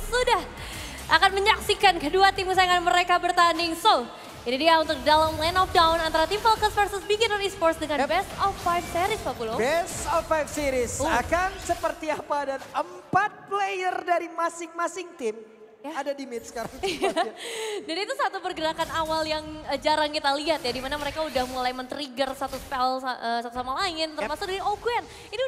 sudah akan menyaksikan kedua tim kesayangan mereka bertanding. So, ini dia untuk dalam Land of Dawn antara tim Falcons versus Beginner Esports dengan Best of 5 series, Pak Pulo. Best of 5 series akan seperti apa dan 4 player dari masing-masing tim ada di mid sekarang. Dan itu satu pergerakan awal yang jarang kita lihat ya, dimana mereka udah mulai men-trigger satu spell satu sama lain, termasuk dari Ogwen. Ini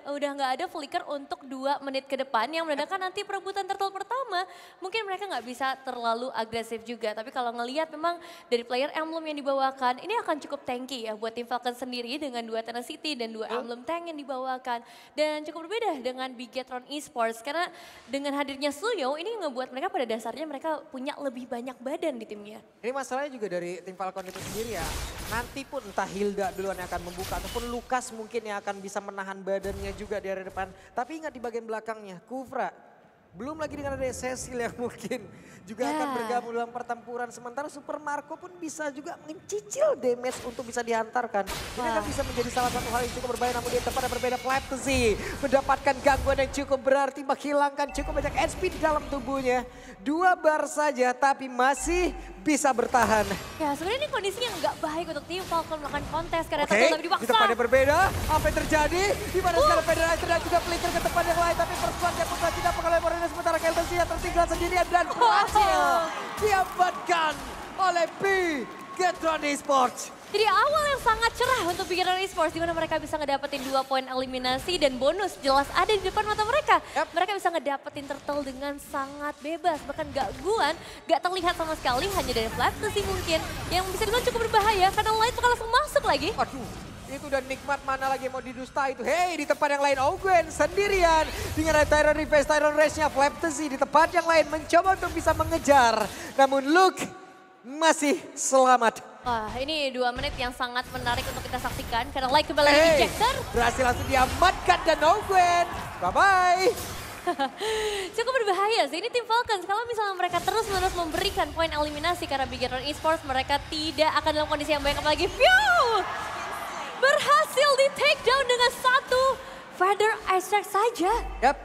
udah nggak ada flicker untuk 2 menit ke depan, yang menandakan nanti perebutan turtle pertama mungkin mereka nggak bisa terlalu agresif juga. Tapi kalau ngelihat memang dari player emblem yang dibawakan, ini akan cukup tanky ya buat tim Falcon sendiri dengan 2 Tenacity dan 2 emblem tank yang dibawakan. Dan cukup berbeda dengan Bigetron Esports, karena dengan hadirnya Suyo ini ngebuat mereka pada dasarnya mereka punya lebih banyak badan di timnya. Ini masalahnya juga dari tim Falcon itu sendiri ya. Nanti pun entah Hilda duluan yang akan membuka ataupun Lukas mungkin yang akan bisa menahan badannya juga di area depan. Tapi ingat di bagian belakangnya, Kufra. Belum lagi dengan ada Cecil yang mungkin juga akan bergabung dalam pertempuran. Sementara Super Marco pun bisa juga mencicil damage untuk bisa dihantarkan. Ini akan bisa menjadi salah satu hal yang cukup berbahaya. Namun dia tepat berbeda, Flaptasy mendapatkan gangguan yang cukup berarti, menghilangkan cukup banyak HP di dalam tubuhnya. 2 bar saja tapi masih bisa bertahan. Ya sebenarnya ini kondisi yang nggak baik untuk tim Falcon melakukan kontes karena tapi dipaksa. Di depannya berbeda, apa yang terjadi? Di mana sekarang Federator dan juga Flicker ke depan yang lain. Tapi persuannya pun tidak mengalami Moreno, sementara Kelvin yang tertinggal sendirian dan berhasil diamankan oleh Bigetron Esports. Jadi awal yang sangat cerah untuk Beginner Esports, di mana mereka bisa ngedapetin 2 poin eliminasi dan bonus jelas ada di depan mata mereka. Mereka bisa ngedapetin turtle dengan sangat bebas, bahkan gangguan gak terlihat sama sekali, hanya dari Flaptasy mungkin yang bisa dibilang cukup berbahaya karena Light bakal langsung masuk lagi. Aduh, itu udah nikmat, mana lagi mau didusta itu. Hey, di tempat yang lain Ogwen sendirian dengan Tyron Reverse, Tyron Race-nya Flaptasy di tempat yang lain mencoba untuk bisa mengejar. Namun Luke masih selamat. Wah, ini 2 menit yang sangat menarik untuk kita saksikan karena Light kembali ejector. Berhasil langsung diamankan dan Ogwen. Bye-bye. Cukup berbahaya sih ini tim Falcons. Kalau misalnya mereka terus-menerus memberikan poin eliminasi karena Beginner Esports, mereka tidak akan dalam kondisi yang baik apalagi. Berhasil di take down dengan 1 Feather Ice Strike saja. Yap,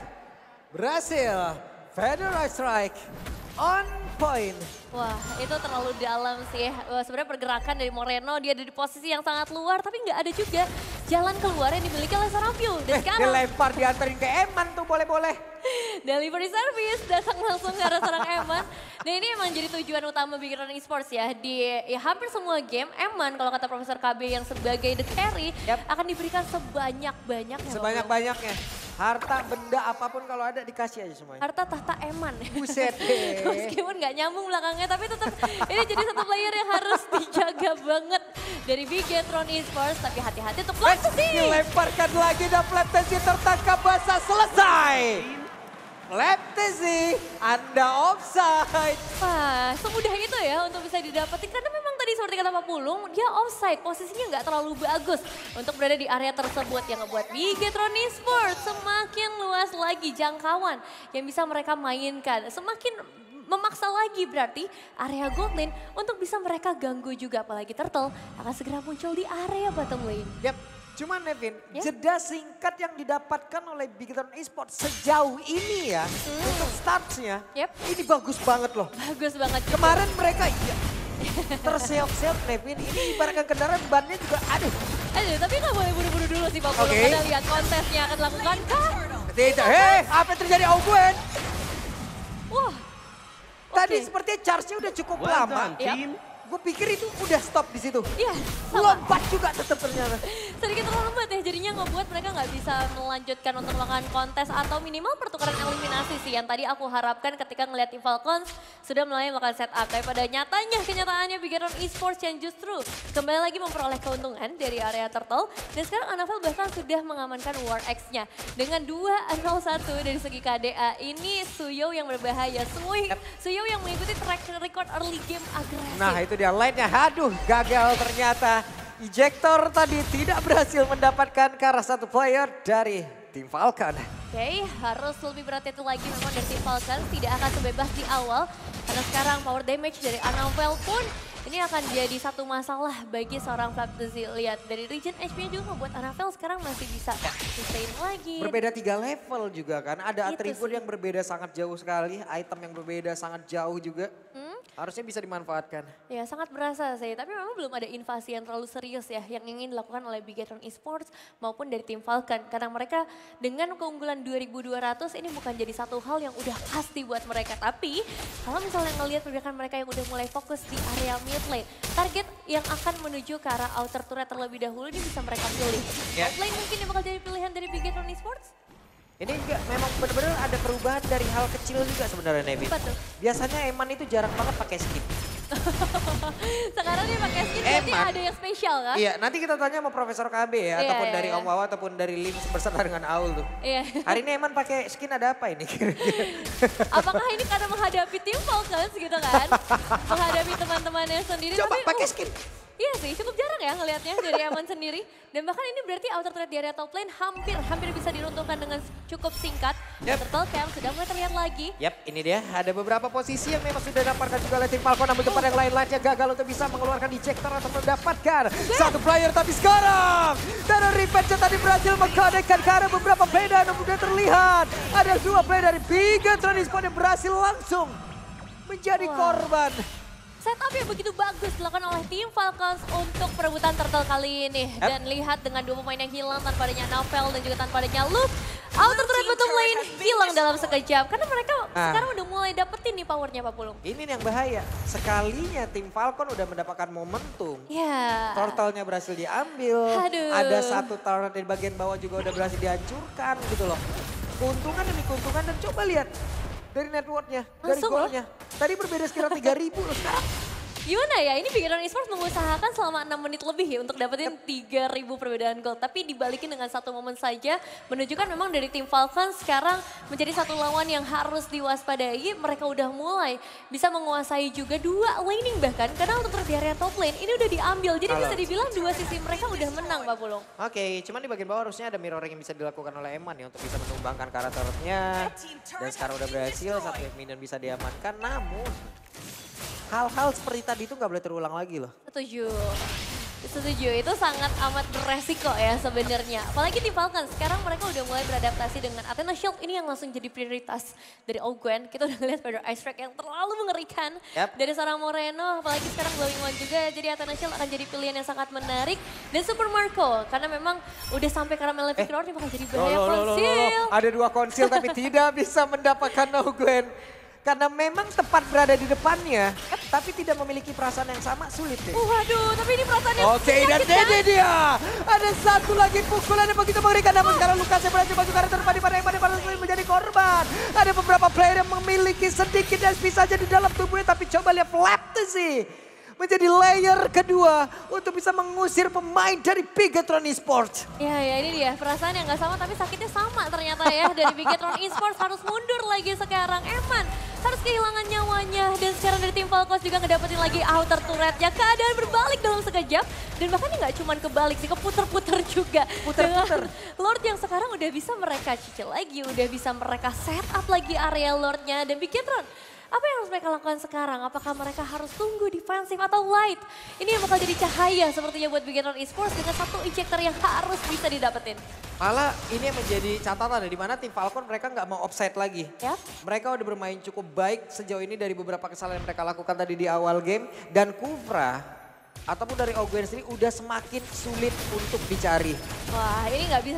berhasil. Feather Ice Strike on point. Wah, itu terlalu dalam sih. Wah, sebenarnya pergerakan dari Moreno, dia ada di posisi yang sangat luar, tapi nggak ada juga jalan keluar yang dimiliki oleh Saravio. Dan sekarang dilempar, diantarin ke Eman tuh boleh-boleh. Delivery service datang langsung ke arah serang Eman. Dan ini emang jadi tujuan utama Beginner Esports ya. Di hampir semua game, Eman kalau kata Profesor KB yang sebagai the carry akan diberikan sebanyak-banyaknya. Sebanyak-banyaknya. Harta, benda, apapun kalau ada dikasih aja semuanya. Harta tahta Eman. Buset deh. Meskipun gak nyambung belakangnya, tapi tetap ini jadi satu player yang harus dijaga banget dari Bigetron Esports. Tapi hati-hati untuk Flaptasy. Dilemparkan lagi dan Flaptasy tertangkap basah, selesai. Flaptasy, Anda offside. Wah, semudah itu ya untuk bisa didapetin. Karena memang tadi seperti kata Pak Pulung, dia offside. Posisinya nggak terlalu bagus untuk berada di area tersebut. Yang ngebuat Bigetron Esports semakin luas lagi jangkauan yang bisa mereka mainkan. Semakin memaksa lagi berarti area gold lane untuk bisa mereka ganggu juga. Apalagi Turtle akan segera muncul di area bottom lane. Yap. Cuman Nevin, jeda singkat yang didapatkan oleh Bigetron Esports sejauh ini ya, untuk startsnya, ini bagus banget loh. Bagus banget. Kemarin mereka terseok-seok Nevin, ini ibaratkan kendaraan bannya juga aduh. Aduh, tapi nggak boleh buru-buru dulu sih Pak Pulung, kita lihat kontesnya akan dilakukan kah? Tidak, apa yang terjadi Ogwen? Wah. Tadi sepertinya charge-nya udah cukup lama. Gue pikir itu udah stop di situ. Iya, lompat juga tetap ternyata. Sedikit terlambat ya, jadinya ngebuat mereka nggak bisa melanjutkan untuk melakukan kontes atau minimal pertukaran eliminasi sih. Yang tadi aku harapkan ketika ngeliat tim Falcons sudah mulai melakukan setup. Daripada kenyataannya Bigetron Esports yang justru kembali lagi memperoleh keuntungan dari area Turtle. Dan sekarang Anavel bahkan sudah mengamankan War X-nya. Dengan 2-0-1 dari segi KDA, ini Suyo yang berbahaya. Suyo yang mengikuti track record early game agresif. Nah itu dia line-nya, aduh gagal ternyata. Ejector tadi tidak berhasil mendapatkan ke arah satu player dari tim Falcon. Oke, harus lebih berhati-hati lagi memang dari tim Falcon. Tidak akan sebebas di awal. Karena sekarang power damage dari Anavel pun ini akan jadi satu masalah bagi seorang Flaptzy. Lihat dari region HP-nya juga membuat Anafel sekarang masih bisa sustain lagi. Berbeda 3 level juga kan, ada Itu atribut sih. yang berbeda sangat jauh sekali, item yang berbeda sangat jauh juga. Harusnya bisa dimanfaatkan. Ya sangat berasa sih, tapi memang belum ada invasi yang terlalu serius ya yang ingin dilakukan oleh Bigetron Esports maupun dari tim Falcon. Karena mereka dengan keunggulan 2200 ini bukan jadi satu hal yang udah pasti buat mereka. Tapi kalau misalnya ngelihat pergerakan mereka yang udah mulai fokus di area mid lane, target yang akan menuju ke arah outer turret terlebih dahulu ini bisa mereka pilih. Ya. Top lane mungkin yang bakal jadi pilihan dari Bigetron Esports? Ini juga memang benar-benar ada perubahan dari hal kecil juga sebenarnya Nevin. Apa tuh? Biasanya Eman itu jarang banget pakai skin. Sekarang dia pakai skin berarti Eman. ada yang spesial kan? Iya, nanti kita tanya sama Profesor KB ya, Iya, ataupun iya, dari iya. Om Wawa ataupun dari Lim beserta dengan Aul tuh. Iya. Hari ini Eman pakai skin ada apa ini? Apakah ini karena menghadapi tim Falcons gitu kan? Menghadapi teman-temannya sendiri. Coba tapi, pakai skin. Iya sih, cukup jarang ya ngelihatnya dari Eman sendiri. Dan bahkan ini berarti outer threat di area top lane hampir bisa diruntuhkan dengan cukup singkat. Yep. Turtle Camp sudah mulai terlihat lagi. Yap, ini dia ada beberapa posisi yang memang sudah dapatkan juga oleh tim Falcon. Namun kepada yang lain-lainnya gagal untuk bisa mengeluarkan ejector atau mendapatkan satu player. Tapi sekarang dari Revenge tadi berhasil mengkonekkan ke arah beberapa player dan kemudian terlihat ada 2 player dari Bigetron Esports yang berhasil langsung menjadi Wah. korban. Setup yang begitu bagus dilakukan oleh tim Falcons untuk perebutan turtle kali ini. Yep. Dan lihat dengan 2 pemain yang hilang tanpa adanya Novel dan juga tanpa adanya Luke. Outer threat bottom lane hilang dalam sekejap. Karena mereka sekarang udah mulai dapetin nih powernya Pak Pulung. Ini yang bahaya. Sekalinya tim Falcon udah mendapatkan momentum. Ya. Turtle-nya berhasil diambil. Aduh. Ada satu turret di bagian bawah juga udah berhasil dihancurkan gitu loh. Keuntungan demi keuntungan dan coba lihat dari networknya, dari Masuk loh. golnya. Tadi berbeda sekitar 3.000 loh sekarang. Gimana ya, ini Bigetron Esports mengusahakan selama 6 menit lebih ya untuk dapetin 3.000 perbedaan gol. Tapi dibalikin dengan satu momen saja, menunjukkan memang dari tim Falcon sekarang menjadi satu lawan yang harus diwaspadai. Mereka udah mulai bisa menguasai juga 2 laning bahkan. Karena untuk di area top lane ini udah diambil. Jadi Halo. bisa dibilang 2 sisi mereka udah menang Pak Pulung. Oke, cuman di bagian bawah harusnya ada mirroring yang bisa dilakukan oleh Eman ya untuk bisa menumbangkan karakternya. Dan sekarang udah berhasil, satu minion bisa diamankan. Namun hal-hal seperti tadi itu nggak boleh terulang lagi loh. Setuju. Setuju, itu sangat amat beresiko ya sebenarnya. Apalagi di Falcons, sekarang mereka udah mulai beradaptasi dengan Athena Shield ini yang langsung jadi prioritas dari Ogwen. Kita udah ngeliat pada Ice Track yang terlalu mengerikan Yap. dari seorang Moreno. Apalagi sekarang Glowing One juga, jadi Athena Shield akan jadi pilihan yang sangat menarik. Dan Super Marco, karena memang udah sampai ke arah Malefic Roar, ini bakal jadi bahaya konsil. Ada 2 konsil tapi tidak bisa mendapatkan No Gwen. Karena memang tepat berada di depannya, tapi tidak memiliki perasaan yang sama, sulit deh. Waduh, tapi ini perasaan yang Oke, dan menyakitkan. Dede dia. Ada satu lagi pukulan yang begitu mengerikan. Namun sekarang Lucas yang berhasil masuk ke arah terdepan di mana Eman menjadi korban. Ada beberapa player yang memiliki sedikit SP saja di dalam tubuhnya. Tapi coba lihat Flaptzy menjadi layer kedua untuk bisa mengusir pemain dari Bigetron Esports. Ya ini dia perasaan yang gak sama tapi sakitnya sama ternyata ya. Dari Bigetron Esports harus mundur lagi sekarang. Eman harus kehilangan nyawanya dan sekarang dari tim Falcons juga ngedapetin lagi outer turretnya. Keadaan berbalik dalam sekejap dan bahkan ini gak cuman kebalik sih, keputer-puter juga. Puter-puter. Dengan Lord yang sekarang udah bisa mereka cicil lagi, udah bisa mereka set up lagi area Lordnya dan Bigetron. Apa yang harus mereka lakukan sekarang? Apakah mereka harus tunggu defensif atau light? Ini yang bakal jadi cahaya sepertinya buat Bigetron Esports dengan satu ejector yang harus bisa didapetin. Malah ini yang menjadi catatan di mana tim Falcon mereka nggak mau offside lagi. Ya. Mereka udah bermain cukup baik sejauh ini dari beberapa kesalahan yang mereka lakukan tadi di awal game. Dan Kufra ataupun dari Ogwen sendiri udah semakin sulit untuk dicari. Wah ini nggak bisa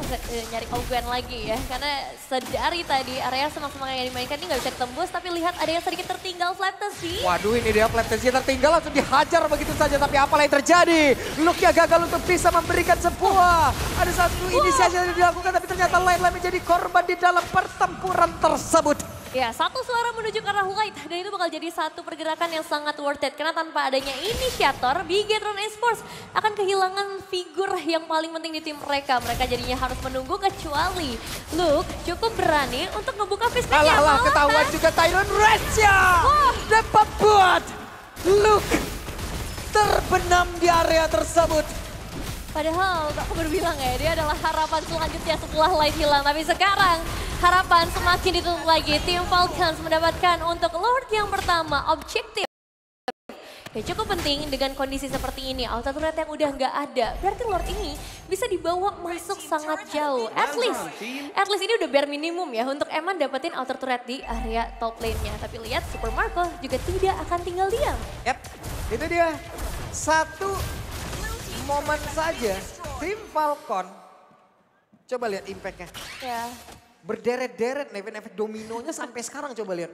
nyari Ogwen lagi ya. Karena sedari tadi area semak-semak yang dimainkan ini nggak bisa ditembus. Tapi lihat ada yang sedikit tertinggal Flaptzy. Waduh, ini dia Flaptzy tertinggal langsung dihajar begitu saja. Tapi apalah yang terjadi? Luke-nya gagal untuk bisa memberikan sebuah. Ada satu inisiasi yang dilakukan tapi ternyata lain-lain menjadi korban di dalam pertempuran tersebut. Ya, satu suara menuju ke arah light dan itu bakal jadi satu pergerakan yang sangat worth it. Karena tanpa adanya inisiator, Bigetron Esports akan kehilangan figur yang paling penting di tim mereka. Mereka jadinya harus menunggu kecuali Luke cukup berani untuk ngebuka fishbacknya. Alah, ketahuan juga Tyron Resya. Dan membuat Luke terbenam di area tersebut. Padahal aku berbilang ya, dia adalah harapan selanjutnya setelah light hilang. Tapi sekarang harapan semakin ditutup lagi. Tim Falcons mendapatkan untuk Lord yang pertama objektif Ya cukup penting dengan kondisi seperti ini, auto turret yang udah nggak ada. Berarti Lord ini bisa dibawa masuk sangat jauh. At least ini udah bare minimum ya untuk Eman dapetin auto turret di area top lane-nya. Tapi lihat Super Marco juga tidak akan tinggal diam. Yap, itu dia. Satu momen saja tim Falcon. Coba lihat impact-nya. Ya. Berderet-deret nih, efek dominonya sampai sekarang coba lihat.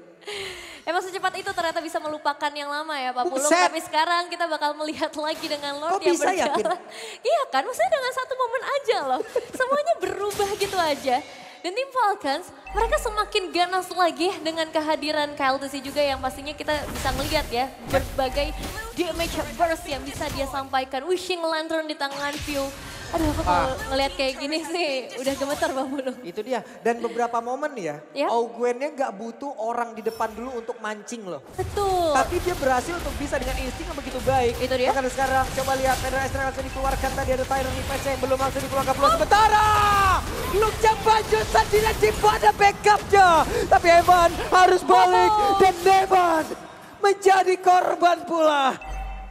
Emang secepat itu ternyata bisa melupakan yang lama ya Pak Pulung. Buset. Tapi sekarang kita bakal melihat lagi dengan Lord Kok yang bisa yakin? berjalan. Iya kan, maksudnya dengan satu momen aja loh. Semuanya berubah gitu aja. Dan tim Falcons, mereka semakin ganas lagi dengan kehadiran KLTC juga yang pastinya kita bisa ngelihat ya. Berbagai damage burst yang bisa dia sampaikan. Wishing Lantern di tangan View. Aduh aku kalau ngelihat kayak gini sih udah gemetar Bang Pulung. Itu dia. Dan beberapa momen ya, Ya. Augwennya gak butuh orang di depan dulu untuk mancing loh. Betul. Tapi dia berhasil untuk bisa dengan insting yang begitu baik. Itu dia. Bahkan sekarang coba lihat Federer Estrella langsung dikeluarkan. Tadi ada Tyron Rivers yang belum langsung dikeluarkan. Belum sementara. Luke Banjusan tidak pada backupnya. Tapi Evan harus balik. Dan Evan menjadi korban pula.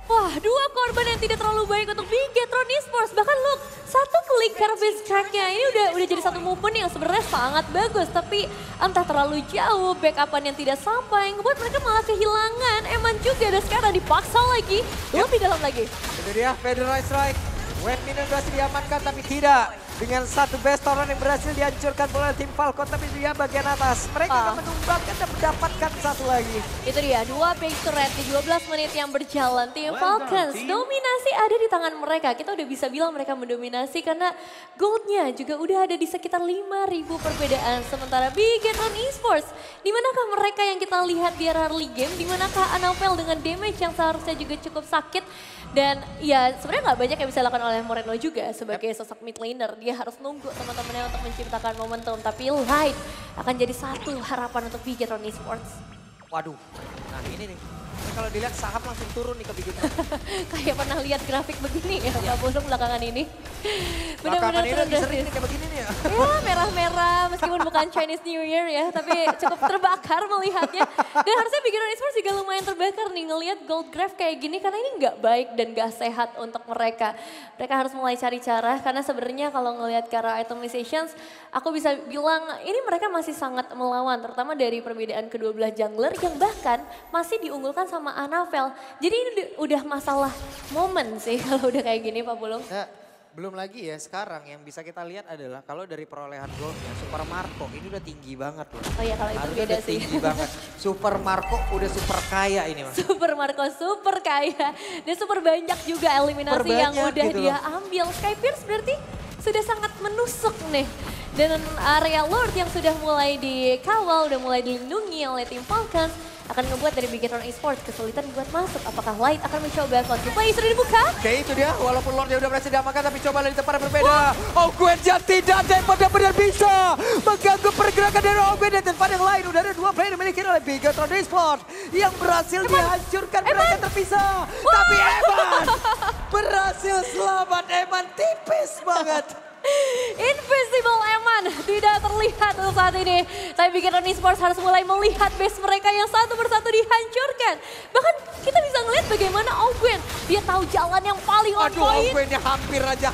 Wah, dua korban yang tidak terlalu baik untuk Bigetron Esports. Bahkan look, satu klik carabin track-nya ini udah jadi satu movement yang sebenarnya sangat bagus. Tapi entah terlalu jauh, backupan yang tidak sampai. Ngebuat mereka malah kehilangan Eman juga. Dan sekarang dipaksa lagi, lebih dalam lagi. Itu dia Federer Strike. Wave Minion berhasil diamankan tapi tidak. Dengan satu best torrent yang berhasil dihancurkan oleh tim Falcon. Tapi dia bagian atas. Mereka akan menumbangkan dan mendapatkan satu lagi. Itu dia, dua base turret di 12 menit yang berjalan. Tim Falcons, dominasi ada di tangan mereka. Kita udah bisa bilang mereka mendominasi karena goldnya juga udah ada di sekitar 5.000 perbedaan. Sementara Bigetron Esports, dimanakah mereka yang kita lihat di early game? Dimanakah Anavel dengan damage yang seharusnya juga cukup sakit? Dan ya sebenarnya nggak banyak yang bisa dilakukan oleh Moreno juga sebagai sosok mid laner. Dia harus nunggu teman-temannya untuk menciptakan momentum. Tapi Light akan jadi satu harapan untuk Bigetron Esports. Waduh, nah ini nih. Ini kalau dilihat saham langsung turun nih ke Bigetron. Kayak pernah lihat grafik begini ya Pak Pulung belakangan ini. Belakangan ini lagi drastis. sering nih kayak begini nih ya. Ya merah-merah meskipun bukan Chinese New Year ya. Tapi cukup terbakar melihatnya. Dan harusnya Bigetron Esports juga lumayan terbakar nih ngelihat gold graph kayak gini. Karena ini nggak baik dan nggak sehat untuk mereka. Mereka harus mulai cari cara. Karena sebenarnya kalau ngelihat ke arah itemizations. Aku bisa bilang ini mereka masih sangat melawan. Terutama dari perbedaan kedua belah jungler yang bahkan masih diunggulkan sama Anavel. Jadi ini udah masalah momen sih kalau udah kayak gini Pak Pulung. Nah, belum lagi ya sekarang yang bisa kita lihat adalah kalau dari perolehan goldnya Super Marco ini udah tinggi banget loh. Oh iya kalau itu Harusnya beda udah sih. tinggi banget. Super Marco udah super kaya ini mas. Super Marco super kaya. Dan super banyak juga eliminasi Super yang banyak udah gitu dia loh. ambil. Skypierce berarti sudah sangat menusuk nih. Dan area Lord yang sudah mulai dikawal, udah mulai dilindungi oleh tim Falcons. Akan ngebuat dari Bigetron Esports kesulitan buat masuk. Apakah Light akan mencoba counter play sudah dibuka? Oke itu dia, walaupun Lordnya udah berhasil diamankan tapi coba di tempat yang berbeda. Ogwen tidak ada yang benar-benar bisa mengganggu pergerakan dari Ogwen dan tempat yang lain. Udah ada dua player dimiliki oleh Bigetron Esports yang berhasil dihancurkan mereka terpisah. Tapi Eman berhasil selamat, Eman tipis banget. Invisible Eman tidak terlihat untuk saat ini. Tapi Bigetron Esports harus mulai melihat base mereka yang satu persatu dihancurkan. Bahkan kita bisa ngeliat bagaimana Ogwen, dia tahu jalan yang paling on Aduh point. Ogwennya hampir aja.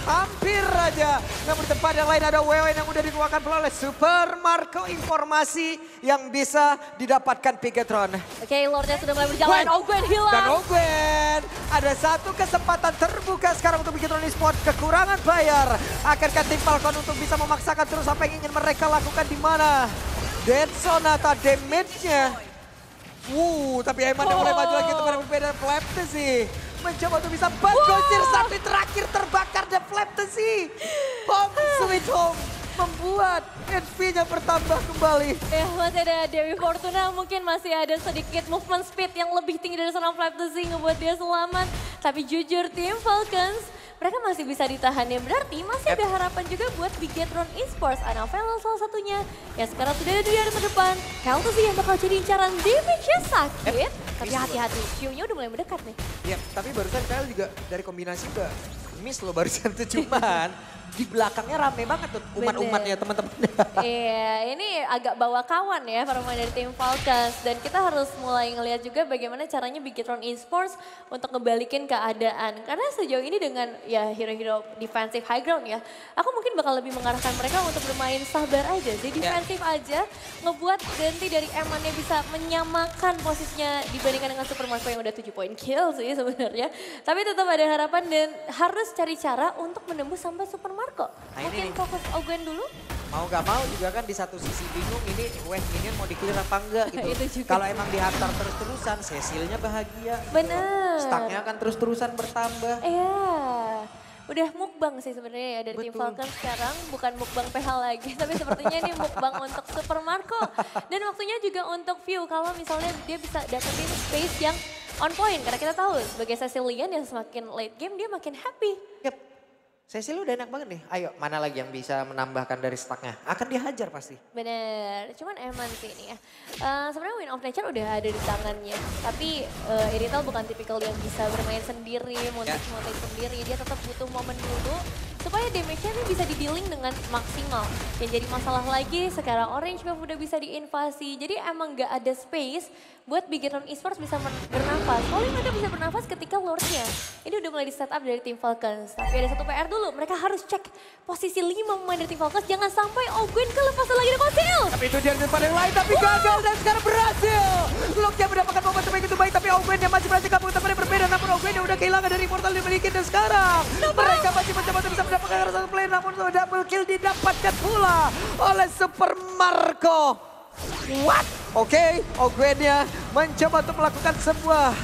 Namun di tempat yang lain ada Wewen yang udah dikeluarkan oleh Super Marco. Informasi yang bisa didapatkan Bigetron. Oke, Lordnya sudah mulai berjalan. Ogwen hilang. Dan Ogwen ada satu kesempatan terbuka sekarang untuk Bigetron Esports. Kekurangan bayar. Akankah tim Falcon untuk bisa memaksakan terus apa yang ingin mereka lakukan di mana? Dead Zone atau damage-nya. Tapi Eman yang mulai maju lagi untuk berbeda. Flaptasy mencoba untuk bisa gocir sampai terakhir terbakar dan Flaptasy. Home sweet home membuat HP-nya bertambah kembali. Ya masih ada Dewi Fortuna, mungkin masih ada sedikit movement speed yang lebih tinggi dari seorang Flaptasy ngebuat dia selamat. Tapi jujur tim Falcons, mereka masih bisa ditahan ya. Berarti masih ada harapan juga buat Bigetron Esports. Anavel salah satunya yang sekarang sudah ada di area terdepan. KLTC yang bakal jadi incaran, damage-nya sakit. Tapi hati-hati, Q-nya udah mulai mendekat nih. Ya, tapi barusan Kyle juga dari kombinasi udah miss loh barusan tuh. Cuman di belakangnya rame banget tuh umat-umatnya teman-teman. Iya, ini agak bawa kawan ya para pemain dari tim Falcons. Dan kita harus mulai ngelihat juga bagaimana caranya Bigetron Esports untuk ngebalikin keadaan. Karena sejauh ini dengan ya hero-hero defensive high ground ya, aku mungkin bakal lebih mengarahkan mereka untuk bermain sabar aja sih. Defensif aja, ngebuat ganti dari Eman-nya bisa menyamakan posisinya dibandingkan dengan Super Marco yang udah 7 point kill sih sebenarnya. Tapi tetap ada harapan dan harus cari cara untuk menembus sampai Super Marco. Mungkin fokus Ogwen dulu? Mau gak mau juga kan di satu sisi bingung ini wave minion mau di-clear apa enggak gitu. Itu juga. Kalau emang dihantar terus-terusan, Cecilnya bahagia. Bener. Stacknya akan terus-terusan bertambah. Iya. Udah mukbang sih sebenarnya ya dari tim Betul. Falcon sekarang. Bukan mukbang PH lagi, tapi sepertinya ini mukbang untuk Super Marco. Dan waktunya juga untuk view kalau misalnya dia bisa dapetin space yang on point. Karena kita tahu sebagai Cecilian yang semakin late game dia makin happy. Yep. Cecil udah enak banget nih. Ayo mana lagi yang bisa menambahkan dari stacknya. Akan dihajar pasti. Bener, cuman Eman sih ini ya. Sebenarnya Win of Nature udah ada di tangannya. Tapi Irithel bukan tipikal yang bisa bermain sendiri, motif-motif sendiri. Dia tetap butuh momen dulu supaya damage-nya ini bisa di-dealing dengan maksimal. Yang jadi masalah lagi sekarang Orange Wave udah bisa diinvasi. Jadi emang gak ada space buat Bigetron Esports bisa bernafas. Paling mereka bisa bernafas ketika Lord-nya. Ini udah mulai di setup dari tim Falcons. Tapi ada satu PR dulu, mereka harus cek posisi 5 pemain dari tim Falcons. Jangan sampai Ogwen kelepasan lagi di konsil. Tapi itu dia di depan yang lain tapi gagal dan sekarang berhasil. Luke-nya mendapatkan momentum yang itu baik tapi Ogwen yang masih berhasil kabur temannya berbeda. Namun Ogwen yang udah kehilangan dari portal yang dimiliki dan sekarang mereka masih mencoba untuk bisa mendapatkan satu play namun double kill didapatkan pula oleh Super Marco. What? Oke, Ogwen-nya mencoba untuk melakukan sebuah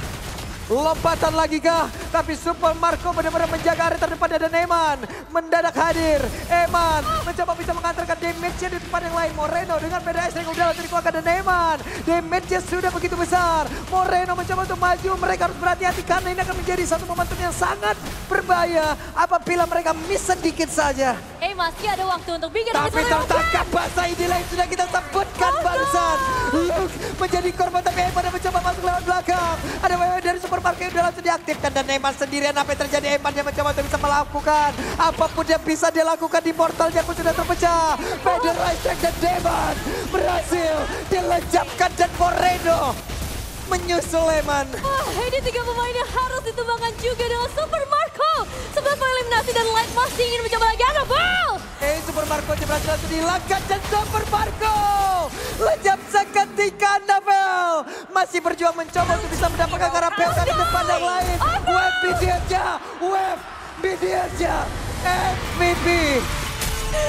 lompatan lagi kah? Tapi Super Marco benar-benar menjaga area terdepan dan Eman mendadak hadir. Eman mencoba bisa mengantarkan damage-nya di depan yang lain. Moreno dengan PDS yang udah langsung dikeluarkan dan Eman. Damage-nya sudah begitu besar. Moreno mencoba untuk maju. Mereka harus berhati-hati karena ini akan menjadi satu momentum yang sangat berbahaya apabila mereka miss sedikit saja. Masih ada waktu untuk Bigetron. Tapi tertangkap basah inilah yang sudah kita sebutkan barusan. Luke menjadi korban tapi Eman mencoba masuk lewat belakang. Ada WW dari Super Marco yang udah langsung diaktifkan dan Eman sendirian. Apa yang terjadi? Eman yang mencoba untuk bisa melakukan apapun yang bisa dia lakukan di portalnya pun sudah terpecah. Federer dan Eman berhasil dilejapkan dan Moreno menyusul Eman. Ini 3 pemain yang harus ditumbangkan juga dengan Super Marco. 11 poin eliminasi dan Light masih ingin mencoba lagi. Annabelle! Super Marco berhasil dihilangkan dan Super Marco lejap seketika. Annabelle masih berjuang mencoba untuk bisa mendapatkan Karapel di depan yang lain. Web BDS-nya, MVP.